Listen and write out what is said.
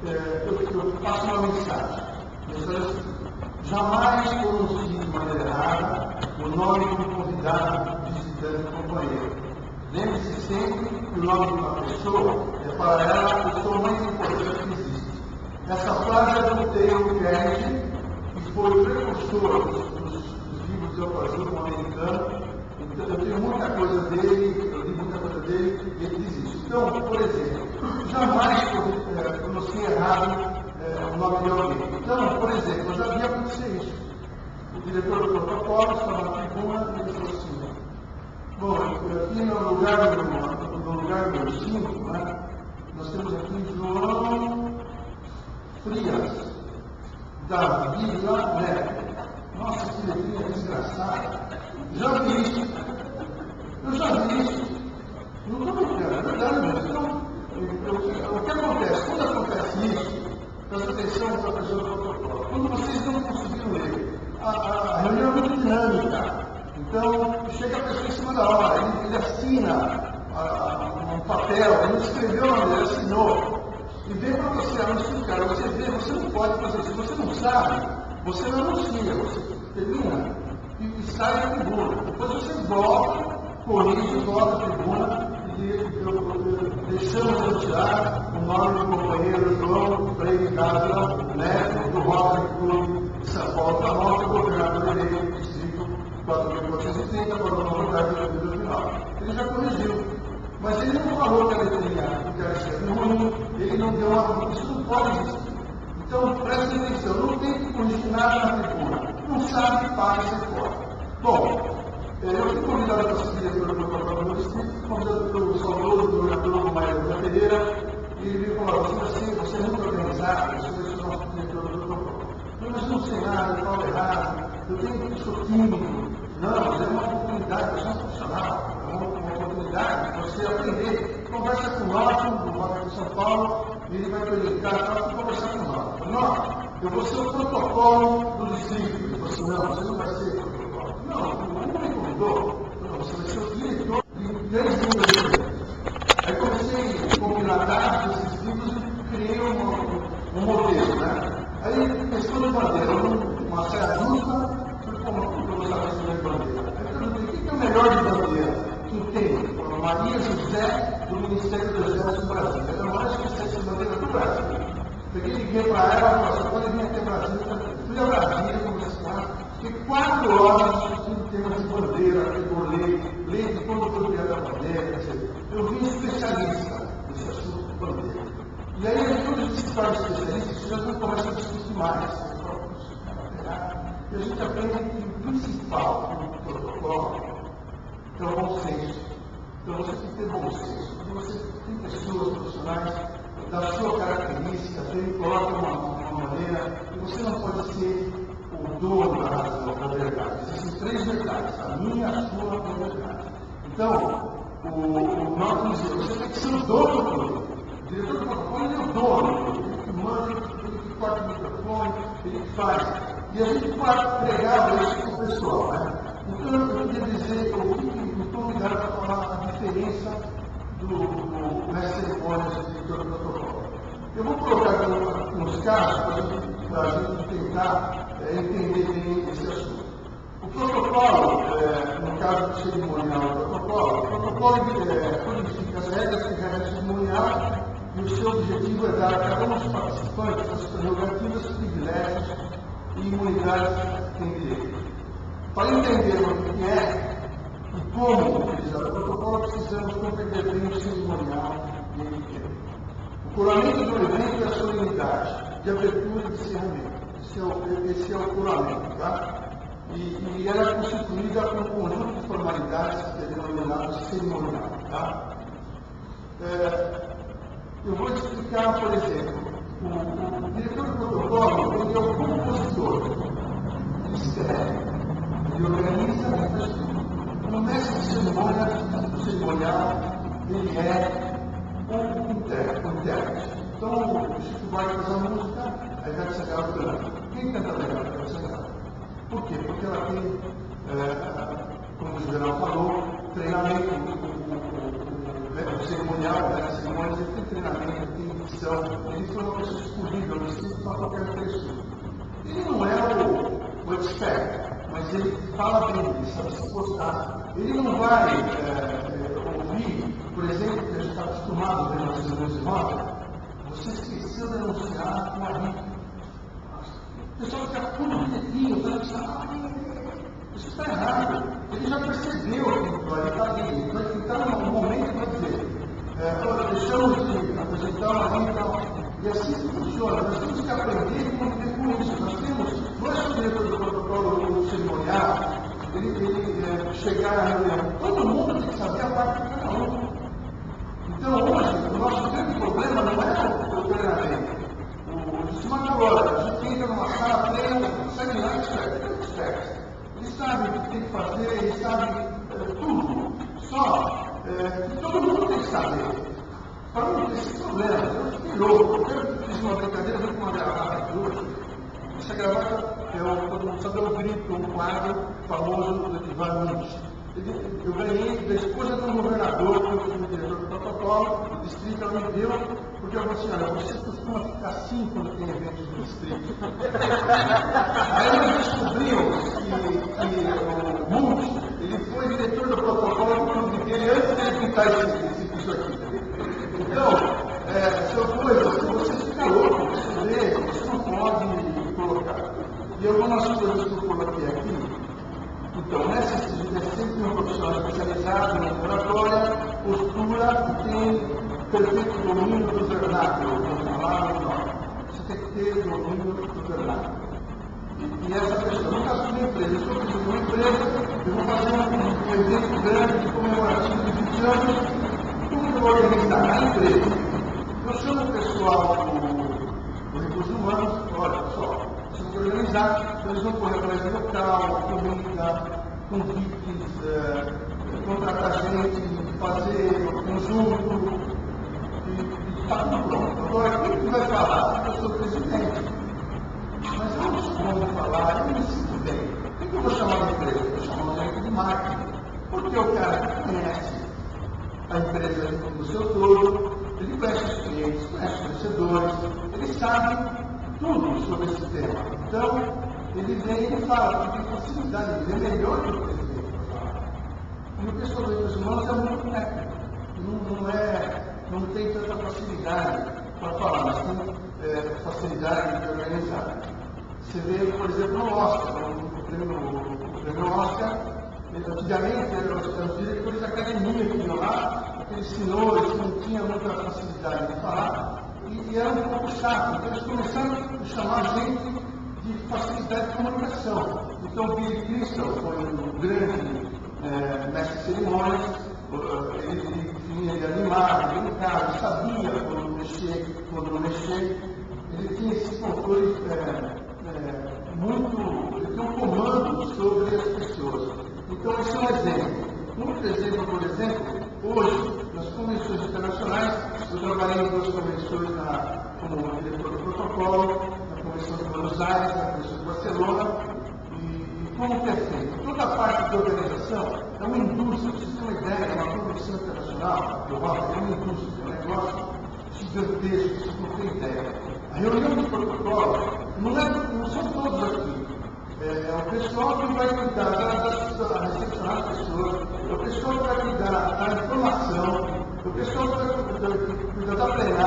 eu faço uma mensagem. Jamais pronuncie de maneira errada o nome de um convidado, visitante, companheiro. Lembre-se sempre que o nome de uma pessoa é para ela a pessoa mais importante que existe. Essa frase é do Dale Carnegie, que foi o precursor dos livros de autoajuda americano. Então, eu tenho muita coisa dele, eu li muita coisa dele, e ele diz isso. Então, por exemplo, jamais pronuncie errado o nome de alguém. Então, por exemplo, eu já vi acontecer isso. O diretor do protocolo estava na tribuna e ele falou assim: bom, aqui no lugar número 5, né, nós temos aqui João Frias, da Vila Neto. Nossa, que letrinha desgraçada. Já vi isso. Eu já vi isso. Não estou brincando, é verdade mesmo. Então, o que acontece? Quando acontece isso, presta atenção para a pessoa do protocolo. Quando vocês não conseguiram ler, a reunião é muito dinâmica. Então, chega a pessoa em cima da hora, ele assina um papel, ele não escreveu nada, ele assinou. E vem para você anunciar, você vê, você não pode fazer isso. Se você não sabe, você não anuncia, você termina e sai da tribuna. Depois você volta, corrige, volta à tribuna e deixamos anunciar o nome do companheiro João Freire Castro Neto, do Rotary Clube de São Paulo, da nossa governador eleito do distrito 4.430, para o novo lugar de 2009. Ele já corrigiu. Mas ele não falou que a letrinha que era escrita ruim, ele não deu uma. Isso não pode existir. Então, preste atenção, não tem que corrigir nada na tribuna. Não sabe, para e sai fora. Bom, eu fui convidado para ser diretor do protocolo do distrito, convidado pelo saudoso governador Maia Pereira, e ele me falou: você é muito organizado, você vai ser o nosso diretor do protocolo. Mas eu não sei nada, eu falo errado, eu sou tímido. Não, é uma oportunidade, você é um profissional, é uma oportunidade de você aprender. Conversa com o Norton, do Rotary de São Paulo, e ele vai te orientar para conversar com o Norton. Norton, eu vou ser o protocolo do distrito. Ele falou assim: não, você não vai ser o protocolo. Não, não me convidou. Não, você vai ser o diretor de 10 livros. Aí comecei a compilar dados desses livros e criei um modelo, né? Aí, questão de bandeira, uma saia justa, como eu estava estudando bandeira. Aí eu perguntei: o que é o melhor de bandeira? Que tem Maria José, do Ministério do Exército do Brasil. Ela é a mais especialista de bandeira do Brasil. Peguei, liguei para ela, falei: pode vir aqui a Brasília. Fui a Brasília, conversar. Fiquei 4 horas discutindo temas de bandeira, por lei de todo o propriedade da bandeira. Quer dizer, eu vi especialista nesse assunto de bandeira. E aí, quando a gente se torna especialista, você já não começa a discutir mais. E a gente aprende que o principal do protocolo é o bom senso. Então você tem que ter bom senso. Quando você tem pessoas profissionais da sua característica, ele coloca uma maneira, e você não pode ser o dono da razão, da verdade. Existem 3 verdades: a minha, a sua e a verdade. Então, o Norton dizia: você tem que ser o dono do produto. O diretor do protocolo é o dono, ele que manda, ele que corta o microfone, ele que faz. E a gente pregava isso para o pessoal, né? Então eu queria dizer, eu fui convidado para falar a diferença nessa cerimônia de diretor do protocolo. Eu vou colocar aqui uns casos para a gente tentar entender bem esse assunto. O protocolo, no caso do cerimonial do protocolo codifica as regras que regem o cerimonial e o seu objetivo é dar a cada um dos participantes as prerrogativas, privilégios e imunidades que tem direito. Para entender o que é e como utilizar o protocolo, precisamos compreender bem o cerimonial e a etiqueta. O coramento do evento é a solenidade de abertura e de encerramento. Esse é o coramento, tá? E ela é constituída por um conjunto de formalidades que é denominado cerimonial, tá? Eu vou explicar, por exemplo, o diretor do protocolo, ele é o compositor, ele escreve, ele organiza a infraestrutura. No mestre de cerimonial, ele é o intérprete. Então, o Chico vai fazer a música, aí vai chegar o canto. Quem canta melhor? Vai chegar. Por quê? Porque ela tem, como o general falou, treinamento, o cerimonial, a cerimônia tem treinamento, tem ficção, ele foi uma pessoa escolhida, não sei para qualquer pessoa. Ele não é o expert, mas ele fala bem, ele sabe se postar. Ele não vai ouvir, por exemplo, que a gente está acostumado a ver nas reuniões de roda, você esqueceu de anunciar uma rica. O pessoal fica tudo bonitinho, isso está errado. Ele já percebeu que ele está ali, ele vai ficar num momento para dizer, deixamos de apresentar uma rica. E assim que funciona, nós temos que aprender a conviver com isso. Nós temos, não é só dentro do protocolo cerimonial, ele chegar à reunião. Todo mundo tem que saber a parte de cada um. Então, hoje, o nosso grande problema não é o treinamento. O Simão falou, a gente entra numa sala, treina, segue lá, expert. Ele sabe o que tem que fazer, ele sabe tudo. Só que todo mundo tem que saber. Para não ter esse problema, eu fiquei louco. Eu fiz uma brincadeira, eu com uma gravata aqui hoje. Essa gravata todo mundo sabe, eu grito, um quadro famoso do Ivan Nunes. Eu ganhei da esposa do governador, que eu fui o diretor do protocolo, do distrito, ela me deu, porque eu falei assim, olha, você costuma ficar assim quando tem eventos do distrito. Aí nós descobrimos que o Munch, ele foi diretor do protocolo do clube dele antes de ele pintar isso aqui. Então, são coisas que você fica louco, você vê, você não pode colocar. E algumas coisas que eu coloquei aqui, então, nessa instituição é sempre um profissional especializado em oratória, postura, que tem perfeito domínio do vernáculo, vamos falar ou não. Você tem que ter domínio do vernáculo. E essa pessoa, no caso de uma empresa, eu estou pedindo uma empresa, eu vou fazer um evento grande, comemorativo de 20 anos, como que eu vou organizar? Na empresa. Eu chamo o pessoal do recursos humanos, olha, pessoal, vocês vão organizar, eles vão correr atrás do local, comida, convites, contratar gente, fazer conjunto, e está tudo pronto. Agora, quem que vai falar? Eu sou o presidente. Mas eu não sou bom de falar, eu me sinto bem. O que eu vou chamar da empresa? Eu vou chamar o gerente de marketing. Porque o cara que conhece a empresa do seu todo, ele conhece os clientes, conhece os fornecedores, ele sabe tudo sobre esse tema. Então, ele vem e fala, porque tem facilidade, ele é melhor do que o presidente para falar. E o pessoal dos recursos humanos é muito técnico, não tem tanta facilidade para falar, mas tem facilidade de organizar. Você vê, por exemplo, no Oscar, o prêmio Oscar, antigamente eram os diretores da academia que iam lá, aqueles senhores que não tinham muita facilidade de falar, e era um pouco chato. Então eles começaram a chamar gente de facilidade de comunicação. Então o Billy Crystal foi um grande mestre de cerimônias, ele vinha de animar, de brincar, ele sabia quando mexer, quando não mexer. Ele tinha esse controle ele tem um comando sobre as pessoas. Então esse é um exemplo. Outro exemplo, por exemplo, hoje, nas convenções internacionais, eu trabalhei em 2 convenções como diretor do protocolo, na Convenção de Buenos Aires, na Convenção de Barcelona, e como que é feito? Toda a parte de organização é uma indústria, pra vocês terem uma ideia, é uma convenção internacional, global, é uma indústria, é um negócio gigantesco, vocês não têm ideia. A reunião de protocolo não são todos aqui. É o pessoal que vai cuidar da recepcionar as pessoas, é o pessoal que vai cuidar da informação, é o pessoal que vai cuidar da plenária.